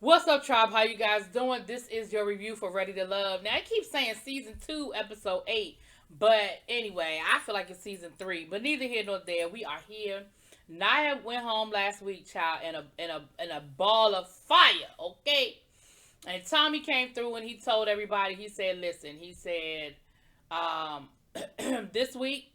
What's up, tribe? How you guys doing? This is your review for Ready to Love. Now, I keep saying season 2, episode 8, but anyway, I feel like it's season 3. But neither here nor there. We are here. Naya went home last week, child, in a ball of fire. Okay, and Tommy came through and he told everybody. He said, "Listen," he said, um, "this week,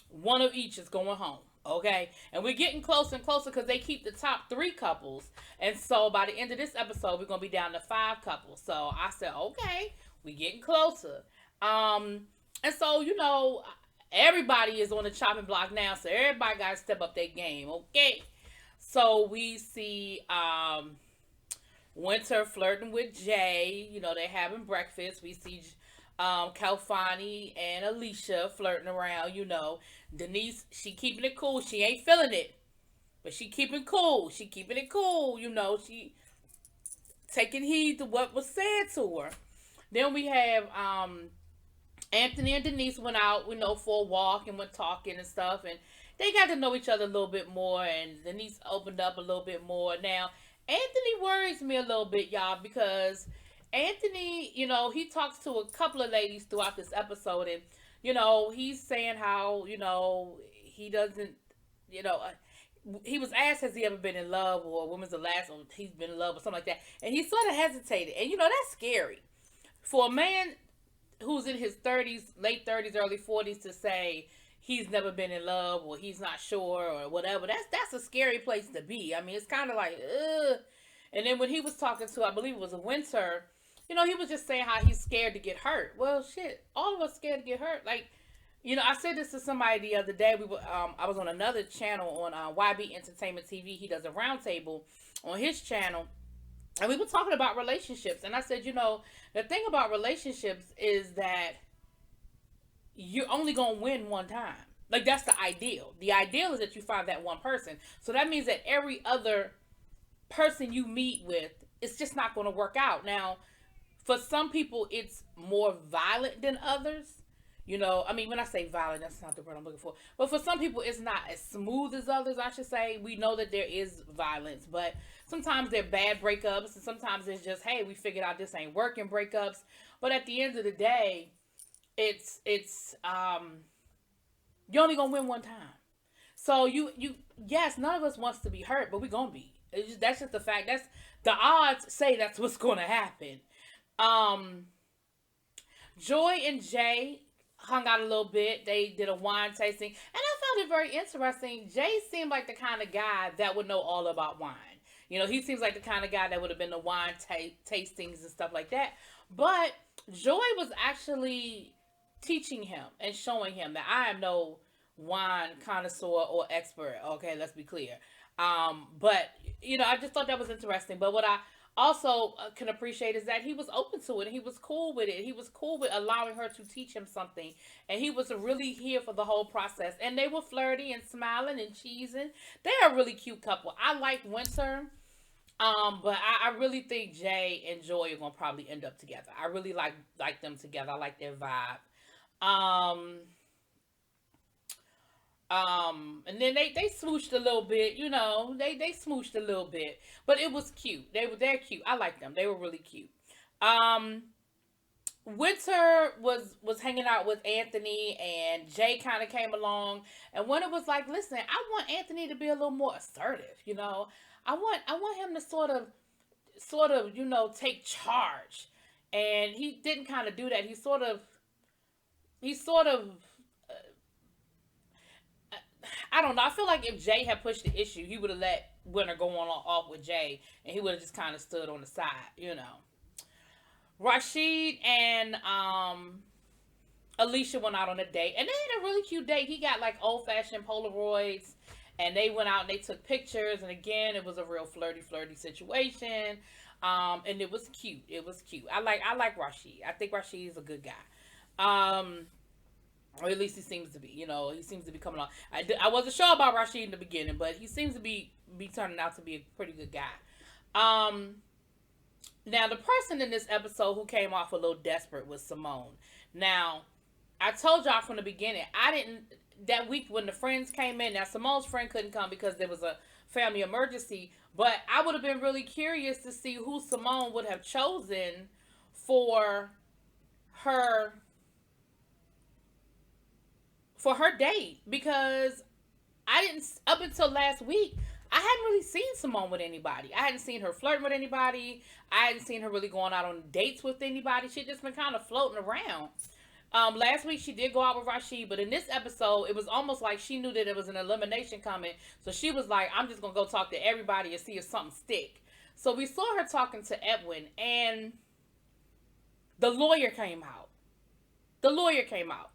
one of each is going home." Okay, and we're getting closer and closer because they keep the top 3 couples, and so by the end of this episode, we're gonna be down to 5 couples. So I said, okay, we getting closer. And so everybody is on the chopping block now, so everybody got to step up their game. Okay, so we see Winter flirting with Jay. They're having breakfast. We see Kalfani and Alicia flirting around. Denise, she keeping it cool. She ain't feeling it, but she keeping cool. She keeping it cool. She taking heed to what was said to her. Then we have Anthony and Denise went out, for a walk and went talking and stuff, and they got to know each other a little bit more. And Denise opened up a little bit more. Now, Anthony worries me a little bit, y'all, because Anthony, he talks to a couple of ladies throughout this episode, and he's saying how he doesn't, you know. He was asked, has he ever been in love, or when was the last time he's been in love, or something like that, and he sort of hesitated, and that's scary for a man who's in his 30s, late 30s, early 40s to say he's never been in love or he's not sure or whatever. That's a scary place to be. I mean, it's kind of like, ugh. And then when he was talking to, I believe it was a Winter, he was just saying how he's scared to get hurt. Well, shit, all of us scared to get hurt. Like, I said this to somebody the other day. I was on another channel on YB Entertainment TV. He does a roundtable on his channel, and we were talking about relationships. And I said, the thing about relationships is that you're only gonna win one time. Like, that's the ideal. The ideal is that you find that one person. So that means that every other person you meet with, it's just not going to work out. Now, for some people, it's more violent than others. I mean, when I say violent, that's not the word I'm looking for. But for some people, it's not as smooth as others, I should say. We know that there is violence, but sometimes they're bad breakups, and sometimes it's just, hey, we figured out this ain't working breakups. But at the end of the day, it's you're only gonna win one time. So yes, none of us wants to be hurt, but we're gonna be. That's just the fact. That's the odds say that's what's gonna happen. Joy and Jay hung out a little bit. They did a wine tasting, and I found it very interesting. Jay seemed like the kind of guy that would know all about wine. He seems like the kind of guy that would have been to wine tastings and stuff like that. But Joy was actually teaching him and showing him that I am no wine connoisseur or expert. Okay, let's be clear. But I just thought that was interesting. But what I also can appreciate is that he was open to it and he was cool with it. He was cool with allowing her to teach him something, and he was really here for the whole process. And they were flirty and smiling and cheesing. They're a really cute couple. I like Winter. But I really think Jay and Joy are gonna probably end up together. I really like them together. I like their vibe. Um, and then they smooshed a little bit, they smooshed a little bit, but it was cute. They're cute. I like them. They were really cute. Um, Winter was hanging out with Anthony, and Jay kind of came along, and Winter was like, "Listen, I want Anthony to be a little more assertive. I want him to sort of take charge." And he didn't kind of do that. He sort of I don't know. I feel like if Jay had pushed the issue, he would have let Winter go on off with Jay, and he would have just kind of stood on the side. Rashid and Alicia went out on a date, and they had a really cute date. He got like old fashioned Polaroids, and they went out and they took pictures. And again, it was a real flirty situation. And it was cute. It was cute. I like Rashid. I think Rashid is a good guy. Or at least he seems to be. He seems to be coming on. I wasn't sure about Rashid in the beginning, but he seems to be turning out to be a pretty good guy. Now, the person in this episode who came off a little desperate was Simone. Now, I told y'all from the beginning, that week when the friends came in, now Simone's friend couldn't come because there was a family emergency. But I would have been really curious to see who Simone would have chosen for her date, because I didn't, up until last week, I hadn't really seen Simone with anybody. I hadn't seen her flirting with anybody. I hadn't seen her really going out on dates with anybody. She'd just been kind of floating around. Last week she did go out with Rashid, but in this episode, it was almost like she knew that there was an elimination coming. So she was like, I'm just going to go talk to everybody and see if something stick. So we saw her talking to Edwin, and the lawyer came out. The lawyer came out.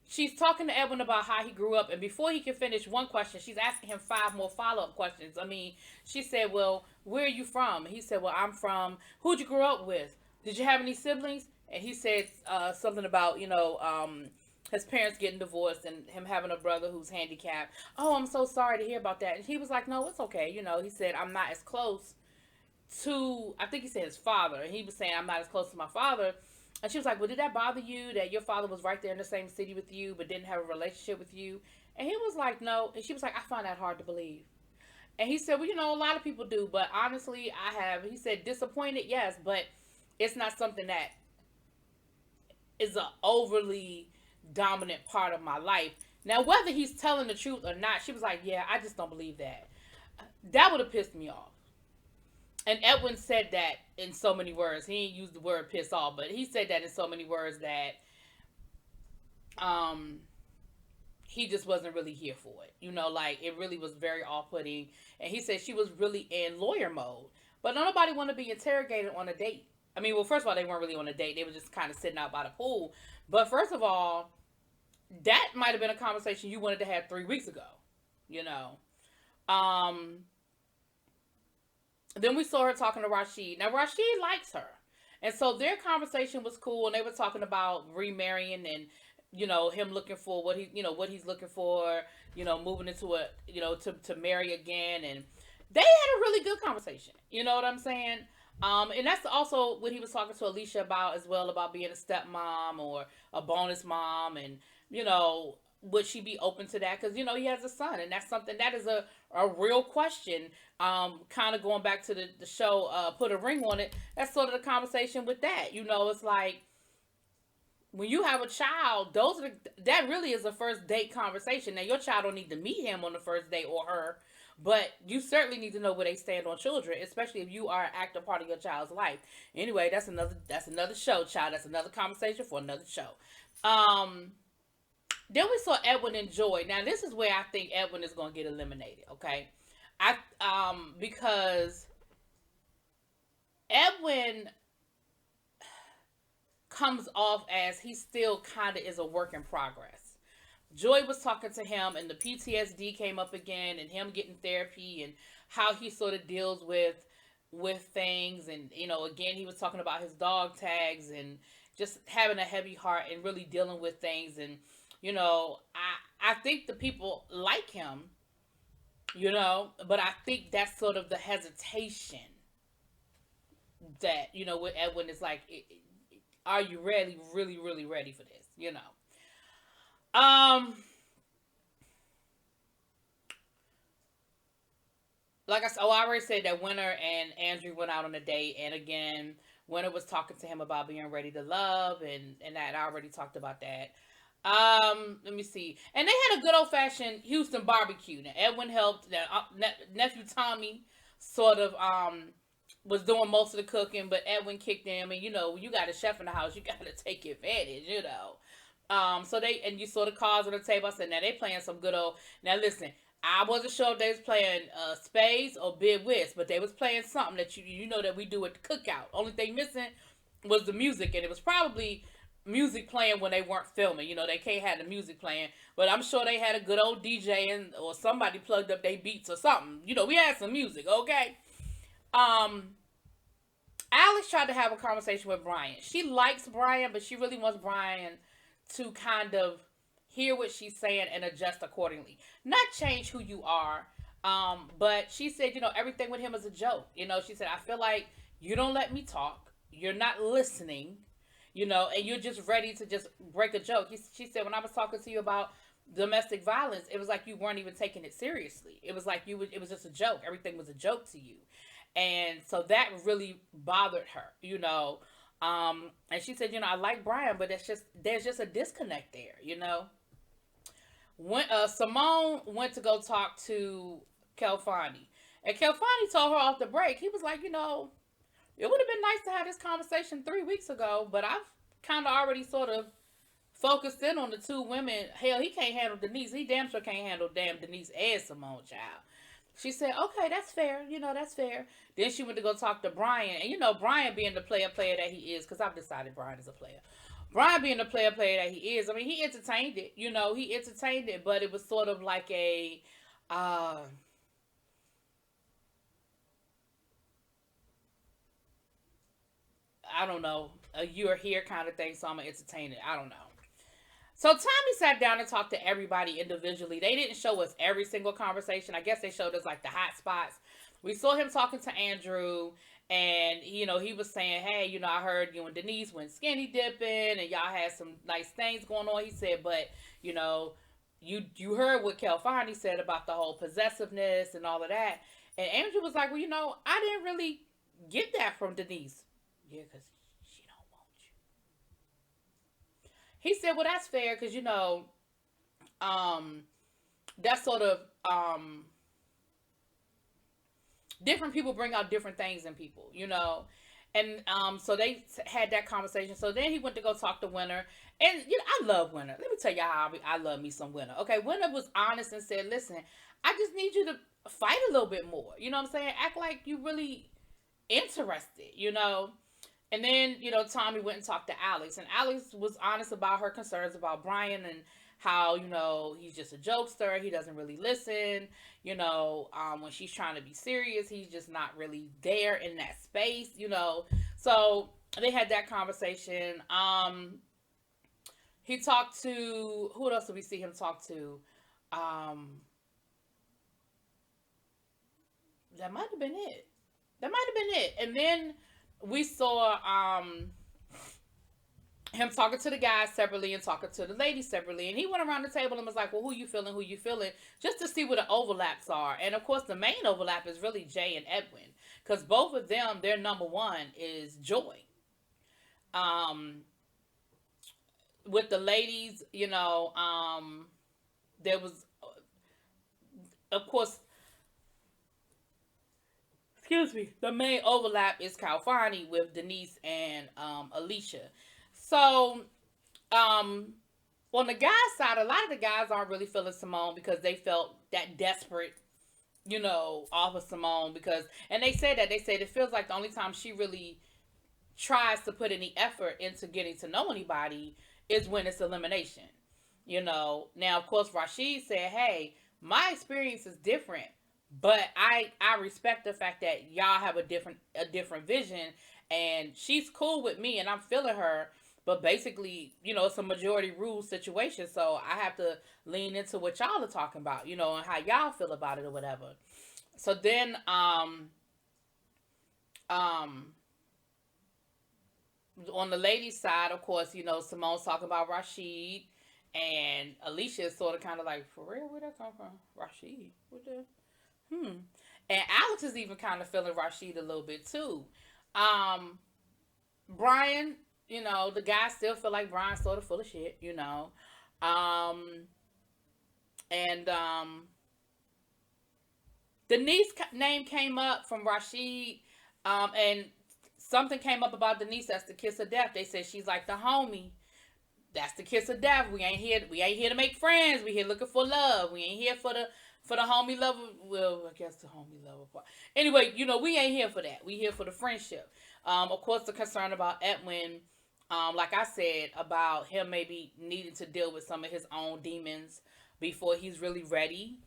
She's talking to Edwin about how he grew up, and before he can finish one question, she's asking him 5 more follow-up questions. I mean, she said, well, where are you from? He said, well, I'm from, who'd you grow up with? Did you have any siblings? And he said something about, his parents getting divorced and him having a brother who's handicapped. Oh, I'm so sorry to hear about that. And he was like, no, it's okay. He said, I'm not as close to, I think he said his father. And he was saying, I'm not as close to my father. And she was like, well, did that bother you that your father was right there in the same city with you but didn't have a relationship with you? And he was like, no. And she was like, I find that hard to believe. And he said, well, a lot of people do, but honestly, I have. He said, disappointed, yes, but it's not something that is an overly dominant part of my life. Now, whether he's telling the truth or not, she was like, yeah, I just don't believe that. That would have pissed me off. And Edwin said that in so many words. He didn't use the word piss off, but he said that in so many words that he just wasn't really here for it. It really was very off-putting. And he said she was really in lawyer mode. But nobody want to be interrogated on a date. I mean, well, first of all, they weren't really on a date. They were just kind of sitting out by the pool. But first of all, that might have been a conversation you wanted to have 3 weeks ago. Then we saw her talking to Rashid. Now, Rashid likes her. And so their conversation was cool. And they were talking about remarrying and, him looking for what he's looking for, moving into to marry again. And they had a really good conversation. You know what I'm saying? And that's also what he was talking to Alicia about as well, about being a stepmom or a bonus mom. And, would she be open to that? Because, he has a son. And that's something that is a real question. Kind of going back to the show, Put a Ring on It. That's sort of the conversation with that. It's like, when you have a child, that really is a first date conversation. Now, your child don't need to meet him on the first date or her. But you certainly need to know where they stand on children, especially if you are an active part of your child's life. Anyway, that's another show, child. That's another conversation for another show. Then we saw Edwin and Joy. Now, this is where I think Edwin is going to get eliminated, okay? Because Edwin comes off as he still kind of is a work in progress. Joy was talking to him, and the PTSD came up again, and him getting therapy, and how he sort of deals with things. And, again, he was talking about his dog tags and just having a heavy heart and really dealing with things. And, I think the people like him, but I think that's sort of the hesitation that, with Edwin is like, are you really, really, really ready for this? Like I said, I already said that Winter and Andrew went out on a date, and again, Winter was talking to him about being ready to love, and that I already talked about that. Let me see. And they had a good old-fashioned Houston barbecue. Now, Edwin helped. Nephew Tommy sort of was doing most of the cooking, but Edwin kicked him. And, when you got a chef in the house, you got to take advantage, So you saw the cards on the table. I said, now they playing some good old. Now listen, I wasn't sure if they was playing spades or bid whist, but they was playing something that that we do at the cookout. Only thing missing was the music, and it was probably music playing when they weren't filming. They can't have the music playing, but I'm sure they had a good old DJ or somebody plugged up their beats or something. We had some music, okay? Alex tried to have a conversation with Brian. She likes Brian, but she really wants Brian to kind of hear what she's saying and adjust accordingly. Not change who you are, but she said, everything with him is a joke. She said, I feel like you don't let me talk. You're not listening, and you're just ready to just break a joke. She said, when I was talking to you about domestic violence, it was like you weren't even taking it seriously. It was like it was just a joke. Everything was a joke to you. And so that really bothered her, and she said, I like Brian, but there's just a disconnect there, When Simone went to go talk to Kelfani, and Kelfani told her off the break, he was like, it would have been nice to have this conversation 3 weeks ago, but I've kind of already sort of focused in on the two women. Hell, he can't handle Denise. He damn sure can't handle damn Denise and Simone, child. She said, okay, that's fair. That's fair. Then she went to go talk to Brian. And, Brian being the player that he is, because I've decided Brian is a player. Brian being the player that he is, I mean, he entertained it. He entertained it, but it was sort of like uh, I don't know, a you're here kind of thing, so I'm going to entertain it. I don't know. So Tommy sat down and talked to everybody individually. They didn't show us every single conversation. I guess they showed us like the hot spots. We saw him talking to Andrew, and he was saying, hey, I heard you and Denise went skinny dipping, and y'all had some nice things going on. He said, but you heard what Kelfani said about the whole possessiveness and all of that. And Andrew was like, well, I didn't really get that from Denise. Yeah, because she don't want you. He said, well, that's fair because, that's sort of different people bring out different things in people. And so they had that conversation. So then he went to go talk to Winter. And, I love Winter. Let me tell you how I love me some Winter. Okay, Winter was honest and said, listen, I just need you to fight a little bit more. You know what I'm saying? Act like you really interested. And then, Tommy went and talked to Alex. And Alex was honest about her concerns about Brian and how, he's just a jokester. He doesn't really listen. When she's trying to be serious, he's just not really there in that space. So they had that conversation. He talked to, who else did we see him talk to? That might have been it. And then we saw him talking to the guys separately and talking to the ladies separately. And he went around the table and was like, well, who you feeling? Just to see what the overlaps are. And, of course, the main overlap is really Jay and Edwin. Because both of them, their number one is joy. With the ladies, there was, of course, the main overlap is Kalfani with Denise and Alicia. So, on the guys' side, a lot of the guys aren't really feeling Simone because they felt that desperate, off of Simone and they said it feels like the only time she really tries to put any effort into getting to know anybody is when it's elimination. Now, of course, Rashid said, hey, my experience is different. But I respect the fact that y'all have a different vision, and she's cool with me, and I'm feeling her. But basically, it's a majority rule situation, so I have to lean into what y'all are talking about, and how y'all feel about it or whatever. So then, on the ladies' side, of course, Simone's talking about Rashid, and Alicia is sort of kind of like, for real, where'd that come from? Rashid, what the? And Alex is even kind of feeling Rashid a little bit too. Brian, the guys still feel like Brian's sort of full of shit, and Denise name came up from Rashid, and something came up about Denise. That's the kiss of death. They said she's like the homie. That's the kiss of death. We ain't here to make friends. We here looking for love. We ain't here for the homie love. Well, I guess the homie love part. Anyway, we ain't here for that. We here for the friendship. Of course, the concern about Edwin, like I said, about him maybe needing to deal with some of his own demons before he's really ready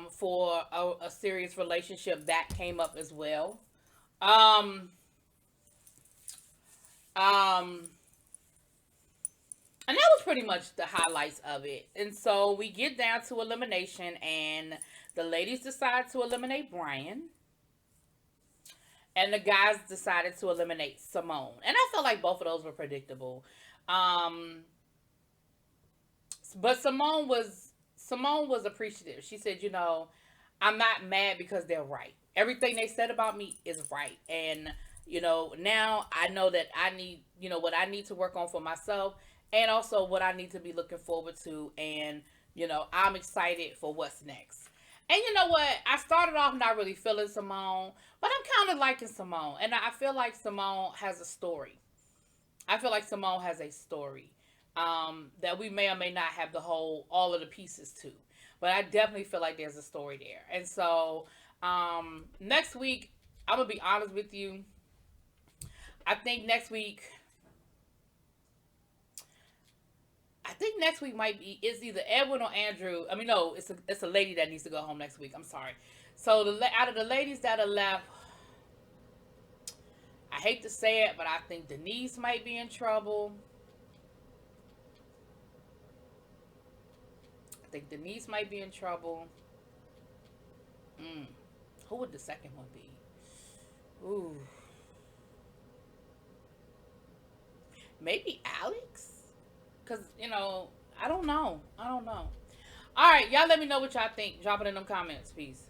for a serious relationship. That came up as well. And that was pretty much the highlights of it. And so we get down to elimination, and the ladies decide to eliminate Brian. And the guys decided to eliminate Simone. And I felt like both of those were predictable. But Simone was appreciative. She said, I'm not mad because they're right. Everything they said about me is right. And, now I know that I need, what I need to work on for myself and also what I need to be looking forward to. And, I'm excited for what's next. And you know what? I started off not really feeling Simone, but I'm kind of liking Simone. And I feel like Simone has a story. I feel like Simone has a story that we may or may not have all of the pieces to. But I definitely feel like there's a story there. And so next week, I'm going to be honest with you. I think next week, might be, it's either Edwin or Andrew. I mean, no, it's a lady that needs to go home next week. I'm sorry. So out of the ladies that are left, I hate to say it, but I think Denise might be in trouble. I think Denise might be in trouble. Mm. Who would the second one be? Ooh. Maybe Alex? Because, I don't know. I don't know. All right, y'all let me know what y'all think. Drop it in them comments. Peace.